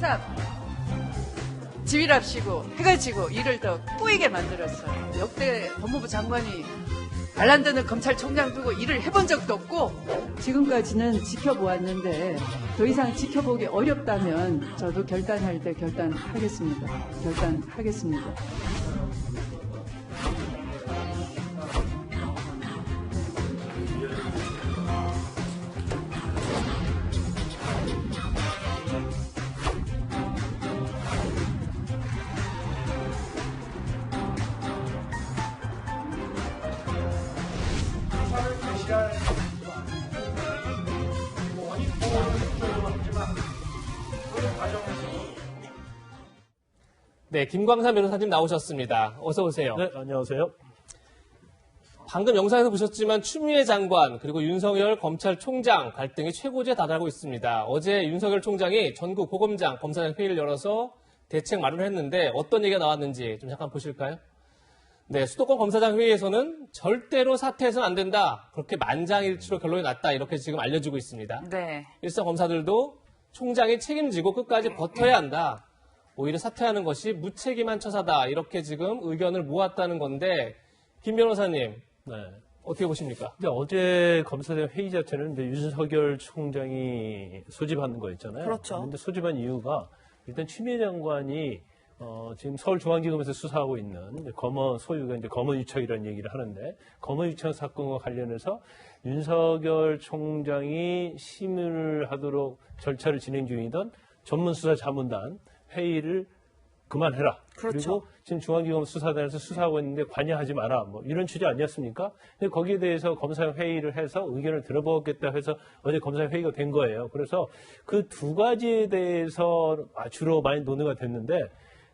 항상 지휘랍시고 해가지고 일을 더 꼬이게 만들었어요. 역대 법무부 장관이 말란드는 검찰총장 두고 일을 해본 적도 없고 지금까지는 지켜보았는데 더 이상 지켜보기 어렵다면 저도 결단할 때 결단하겠습니다. 네, 김광삼 변호사님 나오셨습니다. 어서 오세요. 네, 안녕하세요. 방금 영상에서 보셨지만 추미애 장관 그리고 윤석열 검찰총장 갈등이 최고지에 달하고 있습니다. 어제 윤석열 총장이 전국 고검장 검사장 회의를 열어서 대책 마련을 했는데 어떤 얘기가 나왔는지 좀 잠깐 보실까요? 네, 수도권 검사장 회의에서는 절대로 사퇴해서는 안 된다. 그렇게 만장일치로 결론이 났다. 이렇게 지금 알려지고 있습니다. 네. 일선 검사들도 총장이 책임지고 끝까지 버텨야 한다. 오히려 사퇴하는 것이 무책임한 처사다. 이렇게 지금 의견을 모았다는 건데 김 변호사님 네. 어떻게 보십니까? 근데 어제 검사장 회의 자체는 이제 윤석열 총장이 소집하는 거였잖아요. 그렇죠. 그런데 소집한 이유가 일단 추미애 장관이 지금 서울중앙지검에서 수사하고 있는 검언 소유가 이제 검언유착이라는 얘기를 하는데 검언유착 사건과 관련해서 윤석열 총장이 심의를 하도록 절차를 진행 중이던 전문수사자문단 회의를 그만해라. 그렇죠. 그리고 지금 중앙지검 수사단에서 수사하고 있는데 관여하지 마라. 뭐 이런 취지 아니었습니까? 근데 거기에 대해서 검사장 회의를 해서 의견을 들어보겠다 해서 어제 검사장 회의가 된 거예요. 그래서 그 두 가지에 대해서 주로 많이 논의가 됐는데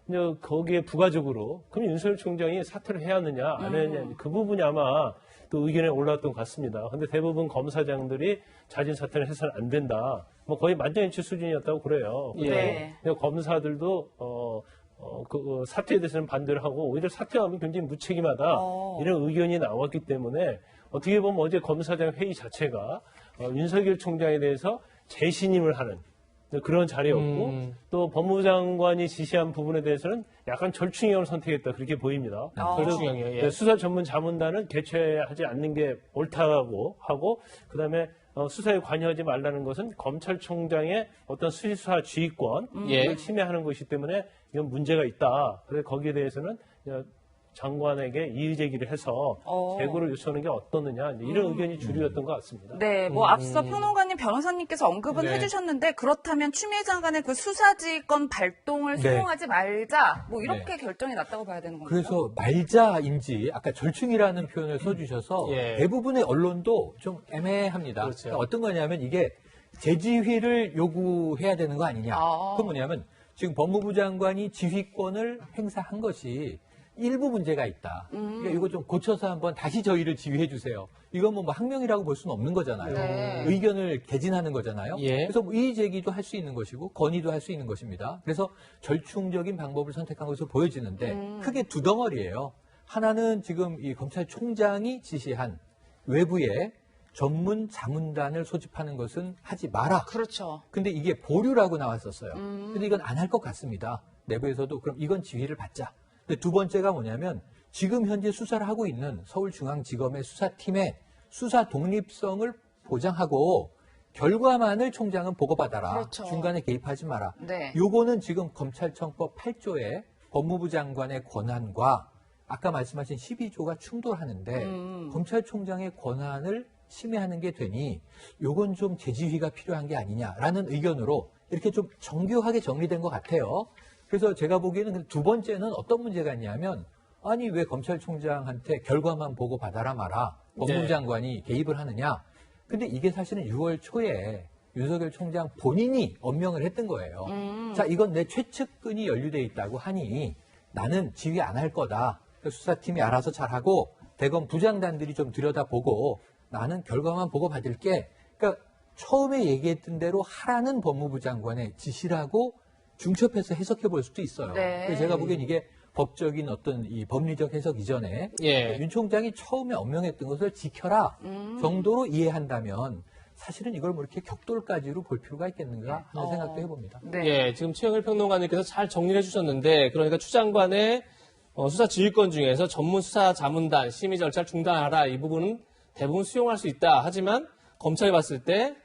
이제 거기에 부가적으로 그럼 윤석열 총장이 사퇴를 해야 하느냐 안 해야 하느냐 그 부분이 아마 또 의견에 올라왔던 것 같습니다. 근데 대부분 검사장들이 자진 사퇴를 해서는 안 된다. 뭐 거의 만장일치 수준이었다고 그래요. 네. 검사들도 그 사퇴에 대해서는 반대를 하고 오히려 사퇴하면 굉장히 무책임하다 이런 의견이 나왔기 때문에 어떻게 보면 어제 검사장 회의 자체가 윤석열 총장에 대해서 재신임을 하는 그런 자리였고 또 법무부 장관이 지시한 부분에 대해서는 약간 절충형을 선택했다 그렇게 보입니다. 절충형이요. 예. 수사 전문 자문단은 개최하지 않는 게 옳다고 하고 그다음에 수사에 관여하지 말라는 것은 검찰총장의 어떤 수사 지휘권을 침해하는 것이기 때문에 이건 문제가 있다. 그래서 거기에 대해서는 장관에게 이의 제기를 해서 재고를 요청하는 게 어떻느냐 이런 의견이 주류였던 것 같습니다. 네, 뭐 앞서 평론가님, 변호사님께서 언급은 해주셨는데 그렇다면 추미애 장관의 그 수사지휘권 발동을 수용하지 말자 뭐 이렇게 결정이 났다고 봐야 되는 건가요? 그래서 말자인지 아까 절충이라는 표현을 써주셔서 대부분의 언론도 좀 애매합니다. 그렇죠. 그러니까 어떤 거냐면 이게 재지휘를 요구해야 되는 거 아니냐. 그건 뭐냐면 지금 법무부 장관이 지휘권을 행사한 것이 일부 문제가 있다. 그러니까 이거 좀 고쳐서 한번 다시 저희를 지휘해 주세요. 이건 뭐 학명이라고 볼 수는 없는 거잖아요. 네. 의견을 개진하는 거잖아요. 예. 그래서 뭐 이의 제기도 할 수 있는 것이고 건의도 할 수 있는 것입니다. 그래서 절충적인 방법을 선택한 것으로 보여지는데 크게 두 덩어리예요. 하나는 지금 이 검찰총장이 지시한 외부에 전문 자문단을 소집하는 것은 하지 마라. 그렇죠. 근데 이게 보류라고 나왔었어요. 근데 이건 안 할 것 같습니다. 내부에서도 그럼 이건 지휘를 받자. 근데 두 번째가 뭐냐면 지금 현재 수사를 하고 있는 서울중앙지검의 수사팀의 수사 독립성을 보장하고 결과만을 총장은 보고받아라. 그렇죠. 중간에 개입하지 마라. 네. 요거는 지금 검찰청법 8조의 법무부 장관의 권한과 아까 말씀하신 12조가 충돌하는데 검찰총장의 권한을 침해하는 게 되니 요건 좀 재지휘가 필요한 게 아니냐라는 의견으로 이렇게 좀 정교하게 정리된 것 같아요. 그래서 제가 보기에는 두 번째는 어떤 문제가 있냐면 아니 왜 검찰총장한테 결과만 보고 받아라 마라 법무부 장관이 개입을 하느냐. 근데 이게 사실은 6월 초에 윤석열 총장 본인이 엄명을 했던 거예요. 자, 이건 내 최측근이 연루돼 있다고 하니 나는 지휘 안 할 거다. 수사팀이 알아서 잘하고 대검 부장단들이 좀 들여다보고 나는 결과만 보고 받을게. 그러니까 처음에 얘기했던 대로 하라는 법무부 장관의 지시라고 중첩해서 해석해 볼 수도 있어요. 네. 그래서 제가 보기엔 이게 법적인 어떤 이 법리적 해석 이전에 윤 총장이 처음에 엄명했던 것을 지켜라 정도로 이해한다면 사실은 이걸 뭐 이렇게 격돌까지로 볼 필요가 있겠는가 하는 생각도 해봅니다. 네. 예, 지금 최영일 평론가님께서 잘 정리를 해주셨는데, 그러니까 추 장관의 수사 지휘권 중에서 전문 수사 자문단 심의 절차를 중단하라, 이 부분은 대부분 수용할 수 있다. 하지만 검찰이 봤을 때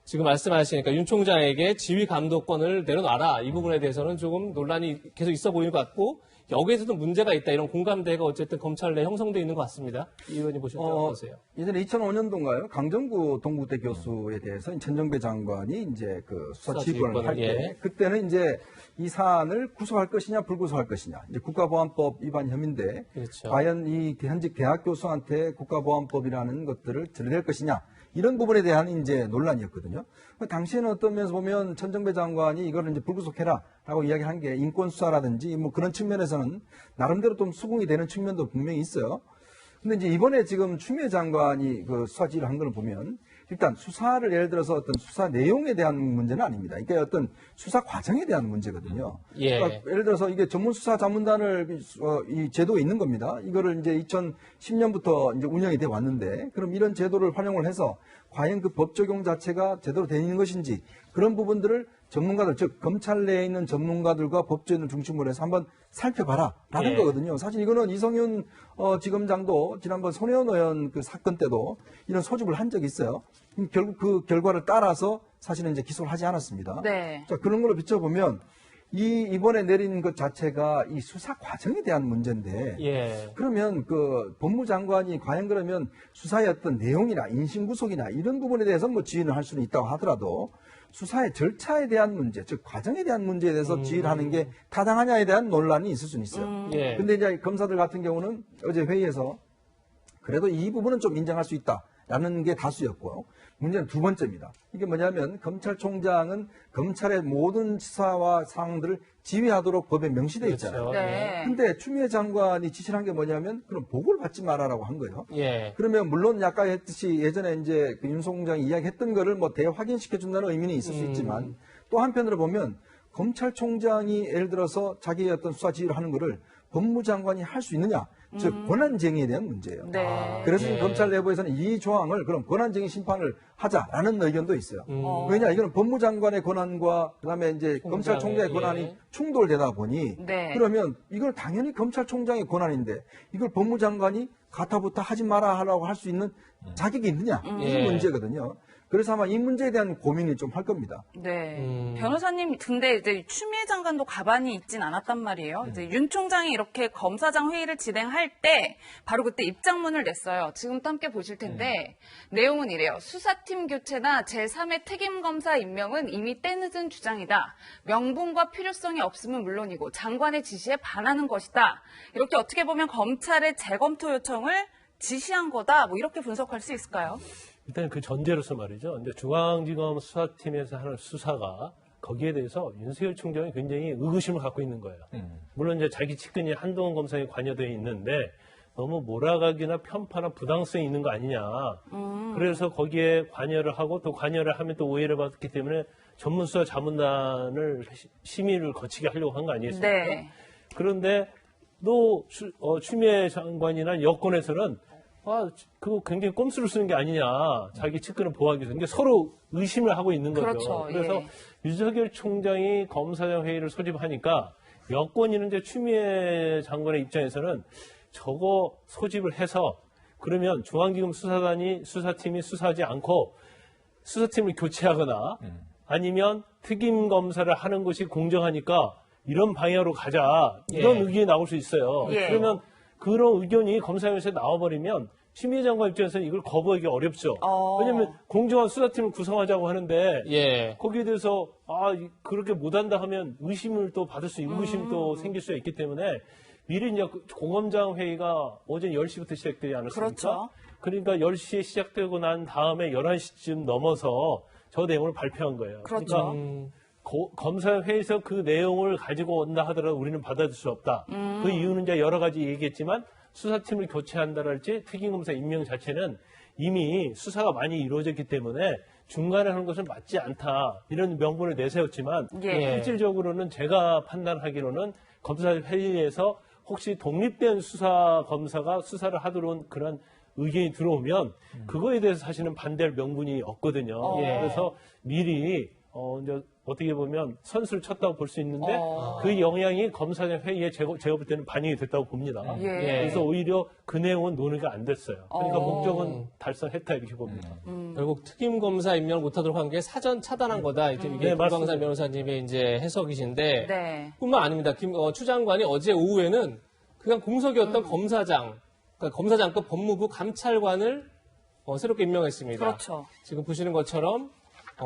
지금 말씀하시니까 윤 총장에게 지휘 감독권을 내려놔라, 이 부분에 대해서는 조금 논란이 계속 있어 보이는 것 같고, 여기에서도 문제가 있다, 이런 공감대가 어쨌든 검찰 내 형성되어 있는 것 같습니다. 이 의원님 보실 때 어떠세요? 예전에 2005년도인가요? 강정구 동국대 교수에 대해서 천정배 장관이 이제 그 수사 지휘권을 할 때, 예. 그때는 이제 이 사안을 구속할 것이냐, 불구속할 것이냐, 이제 국가보안법 위반 혐의인데, 그렇죠. 과연 이 현직 대학 교수한테 국가보안법이라는 것들을 전해낼 것이냐, 이런 부분에 대한 이제 논란이었거든요. 당시에는 어떤 면에서 보면 천정배 장관이 이거를 이제 불구속해라라고 이야기한 게 인권 수사라든지 뭐 그런 측면에서는 나름대로 좀 수긍이 되는 측면도 분명히 있어요. 근데 이제 이번에 지금 추미애 장관이 그 수사 지휘를 한 걸 보면 일단 수사를 예를 들어서 어떤 수사 내용에 대한 문제는 아닙니다. 그러니까 어떤 수사 과정에 대한 문제거든요. 예. 그러니까 예를 들어서 이게 전문 수사 자문단을 이 제도가 있는 겁니다. 이거를 이제 2010년부터 이제 운영이 돼 왔는데 그럼 이런 제도를 활용을 해서 과연 그 법 적용 자체가 제대로 되어 있는 것인지 그런 부분들을 전문가들, 즉 검찰 내에 있는 전문가들과 법조인을 중심으로 해서 한번 살펴봐라라는 예. 거거든요. 사실 이거는 이성윤 지검장도 지난번 손혜원 의원 그 사건 때도 이런 소집을 한 적이 있어요. 결국 그 결과를 따라서 사실은 이제 기소를 하지 않았습니다. 네. 자, 그런 걸로 비춰보면 이번에 내린 것 자체가 이 수사 과정에 대한 문제인데 예. 그러면 그 법무장관이 과연 그러면 수사의 어떤 내용이나 인신구속이나 이런 부분에 대해서 뭐 지휘를 할 수는 있다고 하더라도 수사의 절차에 대한 문제, 즉 과정에 대한 문제에 대해서 지휘를 하는 게 타당하냐에 대한 논란이 있을 수는 있어요. 예. 근데 이제 검사들 같은 경우는 어제 회의에서 그래도 이 부분은 좀 인정할 수 있다라는 게 다수였고요. 문제는 두 번째입니다. 이게 뭐냐면 검찰총장은 검찰의 모든 수사와 사항들을 지휘하도록 법에 명시되어 있잖아요. 그렇죠. 네. 근데 추미애 장관이 지시를 한 게 뭐냐면 그럼 보고를 받지 마라라고 한 거예요. 예. 그러면 물론 아까 했듯이 예전에 이제 그 윤 총장이 이야기했던 거를 뭐 대확인시켜 준다는 의미는 있을 수 있지만 또 한편으로 보면 검찰총장이 예를 들어서 자기의 어떤 수사 지휘를 하는 거를 법무장관이 할 수 있느냐, 즉 권한쟁의에 대한 문제예요. 네. 그래서 네. 검찰 내부에서는 이 조항을 그럼 권한쟁의 심판을 하자라는 의견도 있어요. 왜냐 이거는 법무장관의 권한과 그다음에 이제 검찰총장의 예. 권한이 충돌되다 보니 네. 그러면 이걸 당연히 검찰총장의 권한인데 이걸 법무장관이 가타부타 하지 마라 하라고 할 수 있는 자격이 있느냐 이 예. 문제거든요. 그래서 아마 이 문제에 대한 고민을 좀 할 겁니다. 네. 변호사님, 근데 이제 추미애 장관도 가만히 있진 않았단 말이에요. 이제 윤 총장이 이렇게 검사장 회의를 진행할 때 바로 그때 입장문을 냈어요. 지금도 함께 보실 텐데 내용은 이래요. 수사팀 교체나 제3의 특임검사 임명은 이미 때늦은 주장이다. 명분과 필요성이 없으면 물론이고 장관의 지시에 반하는 것이다. 이렇게 어떻게 보면 검찰의 재검토 요청을 지시한 거다. 뭐 이렇게 분석할 수 있을까요? 일단 그 전제로서 말이죠. 근데 중앙지검 수사팀에서 하는 수사가 거기에 대해서 윤석열 총장이 굉장히 의구심을 갖고 있는 거예요. 물론 이제 자기 측근이 한동훈 검사에 관여되어 있는데 너무 몰아가기나 편파나 부당성이 있는 거 아니냐. 그래서 거기에 관여를 하고 또 관여를 하면 또 오해를 받기 때문에 전문수사 자문단을 심의를 거치게 하려고 한 거 아니겠습니까? 네. 그런데 또 추미애 장관이나 여권에서는 그거 굉장히 꼼수를 쓰는 게 아니냐. 자기 측근을 보호하기 위해서. 그러니까 서로 의심을 하고 있는 거죠. 그렇죠. 그래서 예. 윤석열 총장이 검사장 회의를 소집하니까 여권이는 이제 추미애 장관의 입장에서는 저거 소집을 해서 그러면 중앙지검 수사팀이 수사하지 않고 수사팀을 교체하거나 아니면 특임 검사를 하는 것이 공정하니까 이런 방향으로 가자. 이런 예. 의견이 나올 수 있어요. 예. 그러면 그런 의견이 검사위에서 나와버리면 추미애 장관 입장에서는 이걸 거부하기 어렵죠. 왜냐하면 공정한 수사팀을 구성하자고 하는데 예. 거기에 대해서 그렇게 못한다 하면 의심을 또 받을 수 의구심도 생길 수 있기 때문에 미리 이제 공검장 회의가 오전 10시부터 시작되지 않았습니까? 그렇죠. 그러니까 10시에 시작되고 난 다음에 11시쯤 넘어서 저 내용을 발표한 거예요. 그렇죠. 그러니까 검사 회의에서 그 내용을 가지고 온다 하더라도 우리는 받아들일 수 없다. 그 이유는 이제 여러 가지 얘기했지만 수사팀을 교체한다랄지 특임검사 임명 자체는 이미 수사가 많이 이루어졌기 때문에 중간에 하는 것은 맞지 않다. 이런 명분을 내세웠지만 예. 실질적으로는 제가 판단하기로는 검사 회의에서 혹시 독립된 수사 검사가 수사를 하도록 그런 의견이 들어오면 그거에 대해서 사실은 반대할 명분이 없거든요. 예. 그래서 미리 이제 어떻게 보면 선수를 쳤다고 볼 수 있는데 어. 그 영향이 검사장 회의에 제가 볼 때는 반영이 됐다고 봅니다. 예. 그래서 오히려 그 내용은 논의가 안 됐어요. 그러니까 어. 목적은 달성했다 이렇게 봅니다. 결국 특임 검사 임명을 못하도록 한 게 사전 차단한 거다. 이게 네, 김광산 맞습니다. 변호사님의 이제 해석이신데 네. 뿐만 아닙니다. 추 장관이 어제 오후에는 그냥 공석이었던 검사장, 그러니까 검사장급 법무부 감찰관을 새롭게 임명했습니다. 그렇죠. 지금 보시는 것처럼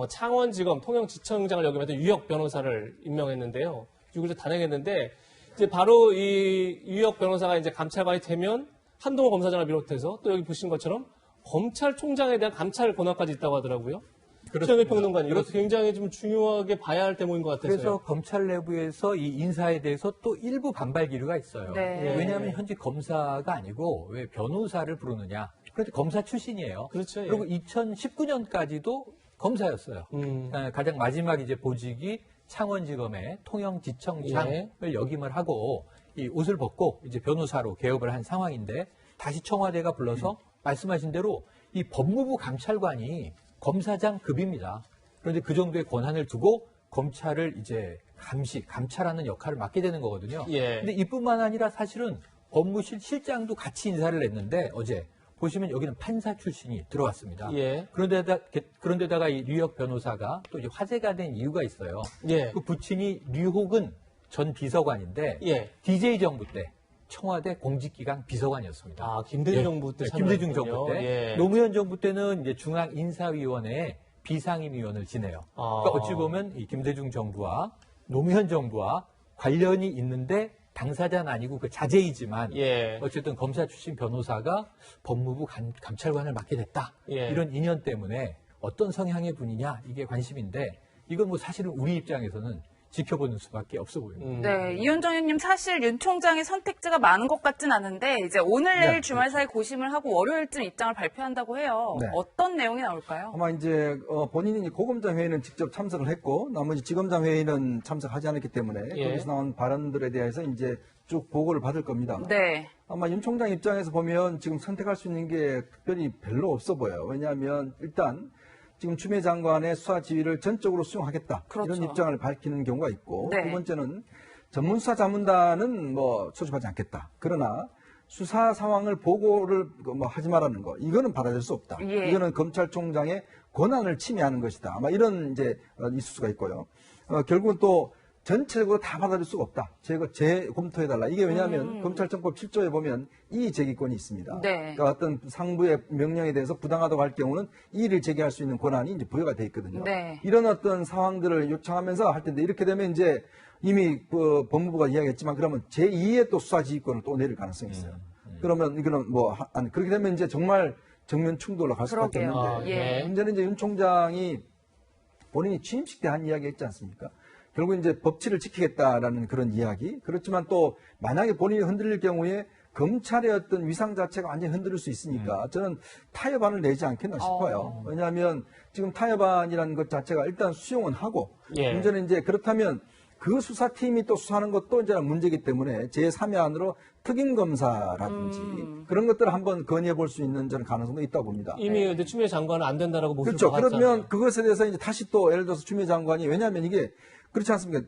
창원지검 통영지청장을 역임했던 유혁 변호사를 임명했는데요. 이걸 단행했는데 이제 바로 이 유혁 변호사가 이제 감찰관이 되면 한동훈 검사장을 비롯해서 또 여기 보신 것처럼 검찰총장에 대한 감찰 권한까지 있다고 하더라고요. 최영일 평론가님, 이것도 굉장히 좀 중요하게 봐야 할 대목인 것 같아서요. 그래서 검찰 내부에서 이 인사에 대해서 또 일부 반발 기류가 있어요. 네. 왜냐하면 현직 검사가 아니고 왜 변호사를 부르느냐. 그런데 검사 출신이에요. 그렇죠. 예. 그리고 2019년까지도 검사였어요. 가장 마지막 이제 보직이 창원지검의 통영지청장을 역임을 하고 이 옷을 벗고 이제 변호사로 개업을 한 상황인데 다시 청와대가 불러서 말씀하신 대로 이 법무부 감찰관이 검사장급입니다. 그런데 그 정도의 권한을 두고 검찰을 이제 감찰하는 역할을 맡게 되는 거거든요. 예. 근데 이뿐만 아니라 사실은 법무실 실장도 같이 인사를 했는데 어제 보시면 여기는 판사 출신이 들어왔습니다. 예. 그런데다가 이 류혁 변호사가 또 이제 화제가 된 이유가 있어요. 예. 그 부친이 류호근 전 비서관인데 예. DJ 정부 때 청와대 공직기강 비서관이었습니다. 아, 김대중 정부 때 김대중 참여했군요. 정부 때 예. 노무현 정부 때는 이제 중앙인사위원회 비상임위원을 지내요. 아. 그러니까 어찌 보면 이 김대중 정부와 노무현 정부와 관련이 있는데 당사자는 아니고 그 자제이지만 예. 어쨌든 검사 출신 변호사가 법무부 감찰관을 맡게 됐다. 예. 이런 인연 때문에 어떤 성향의 분이냐 이게 관심인데 이건 뭐 사실은 우리 입장에서는 지켜보는 수밖에 없어 보입니다. 네, 이현정 의원님 사실 윤 총장의 선택지가 많은 것 같진 않은데 이제 오늘 내일 주말 사이 고심을 하고 월요일쯤 입장을 발표한다고 해요. 네. 어떤 내용이 나올까요? 아마 이제 본인이 고검장 회의는 직접 참석을 했고 나머지 지검장 회의는 참석하지 않았기 때문에 예. 거기서 나온 발언들에 대해서 이제 쭉 보고를 받을 겁니다. 네. 아마 윤 총장 입장에서 보면 지금 선택할 수 있는 게 특별히 별로 없어 보여요. 왜냐하면 일단 지금 추미애 장관의 수사 지휘를 전적으로 수용하겠다. 그렇죠. 이런 입장을 밝히는 경우가 있고 네. 두 번째는 전문수사 자문단은 뭐 소집하지 않겠다. 그러나 수사 상황을 보고를 뭐 하지 말라는 거 이거는 받아들일 수 없다. 예. 이거는 검찰총장의 권한을 침해하는 것이다. 아마 이런 이제 있을 수가 있고요. 결국은 또 전체적으로 다 받아들일 수가 없다. 재검토해달라. 이게 왜냐하면 검찰청법 7조에 보면 이의제기권이 있습니다. 네. 그러니까 어떤 상부의 명령에 대해서 부당하다고 할 경우는 이의를 제기할 수 있는 권한이 이제 부여가 돼 있거든요. 네. 이런 어떤 상황들을 요청하면서 할 텐데 이렇게 되면 이제 이미 그 법무부가 이야기했지만 그러면 제2의 또 수사지휘권을 또 내릴 가능성이 있어요. 그러면 이거는 그렇게 되면 이제 정말 정면 충돌로 갈 수밖에 그러게요. 없는데 예. 문제는 이제 윤 총장이 본인이 취임식 때 한 이야기 했지 않습니까? 결국 이제 법치를 지키겠다라는 그런 이야기. 그렇지만 또 만약에 본인이 흔들릴 경우에 검찰의 어떤 위상 자체가 완전히 흔들릴 수 있으니까 저는 타협안을 내지 않겠나 싶어요. 왜냐하면 지금 타협안이라는 것 자체가 일단 수용은 하고 예. 문제는 이제 그렇다면 그 수사팀이 또 수사하는 것도 이제 문제이기 때문에 제3의 안으로 특임검사라든지 그런 것들을 한번 건의해 볼 수 있는 저는 가능성도 있다고 봅니다. 이미 근데 추미애 장관은 안 된다라고 모습을 그렇죠. 박았잖아요. 그러면 그것에 대해서 이제 다시 또 예를 들어서 추미애 장관이 왜냐하면 이게 그렇지 않습니까?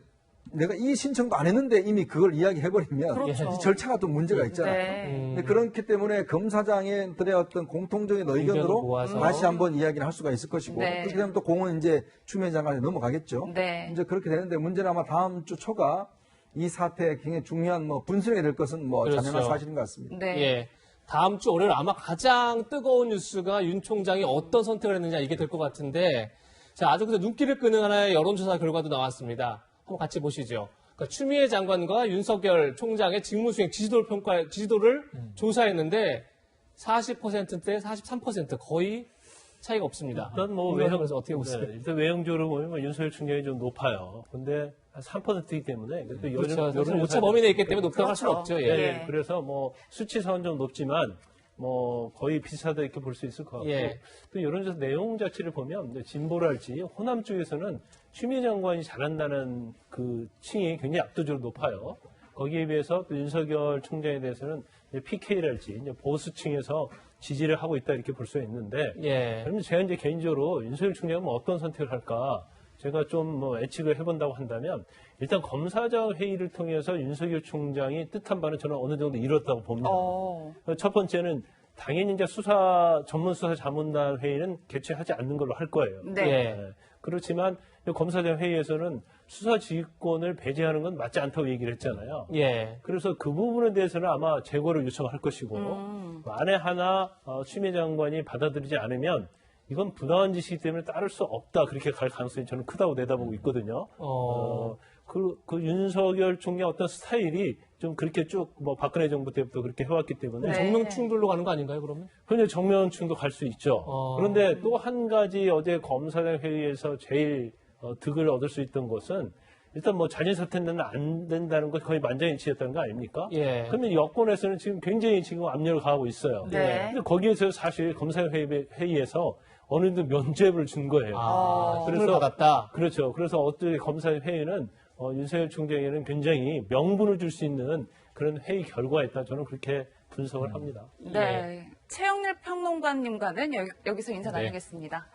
내가 이 신청도 안 했는데 이미 그걸 이야기해버리면 그렇죠. 이 절차가 또 문제가 있잖아요. 네. 근데 그렇기 때문에 검사장들의 어떤 공통적인 의견을 의견으로 모아서. 다시 한번 이야기를 할 수가 있을 것이고 네. 그렇게 되면 또 공은 이제 추미애 장관에 넘어가겠죠. 네. 이제 그렇게 되는데 문제는 아마 다음 주 초가 이 사태에 굉장히 중요한 분수령이 될 것은 그렇죠. 자명한 사실인 것 같습니다. 네. 예. 다음 주 월요일 아마 가장 뜨거운 뉴스가 윤 총장이 어떤 선택을 했느냐 이게 될 것 같은데 자, 아주 그래서 눈길을 끄는 하나의 여론조사 결과도 나왔습니다. 한번 같이 보시죠. 그러니까 추미애 장관과 윤석열 총장의 직무수행 지지도를 조사했는데 40%대 43% 거의 차이가 없습니다. 일단 뭐 외형에서 어떻게 보세요? 네, 일단 외형적으로 보면 윤석열 총장이 좀 높아요. 근데 한 3%이기 때문에 그렇죠. 사실 오차 범위 내에 있기 때문에 높다고 할 수는 그렇죠. 없죠. 예. 네, 그래서 뭐 수치상은 좀 높지만 뭐 거의 비슷하다 이렇게 볼 수 있을 것 같고 예. 또 여론조사 내용 자체를 보면 이제 진보랄지 호남 쪽에서는 추미애 장관이 잘한다는 그 층이 굉장히 압도적으로 높아요. 거기에 비해서 또 윤석열 총장에 대해서는 PK랄지 보수층에서 지지를 하고 있다 이렇게 볼 수 있는데 예. 그럼 제가 이제 개인적으로 윤석열 총장은 뭐 어떤 선택을 할까 제가 좀 뭐 예측을 해본다고 한다면 일단 검사장 회의를 통해서 윤석열 총장이 뜻한 바는 저는 어느 정도 이뤘다고 봅니다. 첫 번째는 당연히 이제 전문 수사 자문단 회의는 개최하지 않는 걸로 할 거예요. 네. 예. 그렇지만 검사장 회의에서는 수사 지휘권을 배제하는 건 맞지 않다고 얘기를 했잖아요. 예. 그래서 그 부분에 대해서는 아마 재고를 요청할 것이고 만에 하나 추미애 장관이 받아들이지 않으면 이건 부당한 짓이기 때문에 따를 수 없다 그렇게 갈 가능성이 저는 크다고 내다보고 있거든요. 그 윤석열 총리의 어떤 스타일이 좀 그렇게 쭉 뭐 박근혜 정부 때부터 그렇게 해왔기 때문에 네. 정면 충돌로 가는 거 아닌가요, 그러면? 현재 정면충도 갈 수 있죠. 그런데 또 한 가지 어제 검사장 회의에서 제일 득을 얻을 수 있던 것은 일단 뭐 자진 사퇴는 안 된다는 것 거의 만장일치였다는 거 아닙니까? 예. 그러면 여권에서는 지금 굉장히 지금 압력을 가하고 있어요. 네. 근데 거기에서 사실 검사장 회의에서 어느 정도 면죄부를 준 거예요. 그래서 받았다. 그렇죠. 그래서 어떻게 검사장 회의는 윤석열 총장에는 굉장히 명분을 줄 수 있는 그런 회의 결과였다. 저는 그렇게 분석을 합니다. 네. 최영렬 평론가님과는 여기서 인사 나누겠습니다.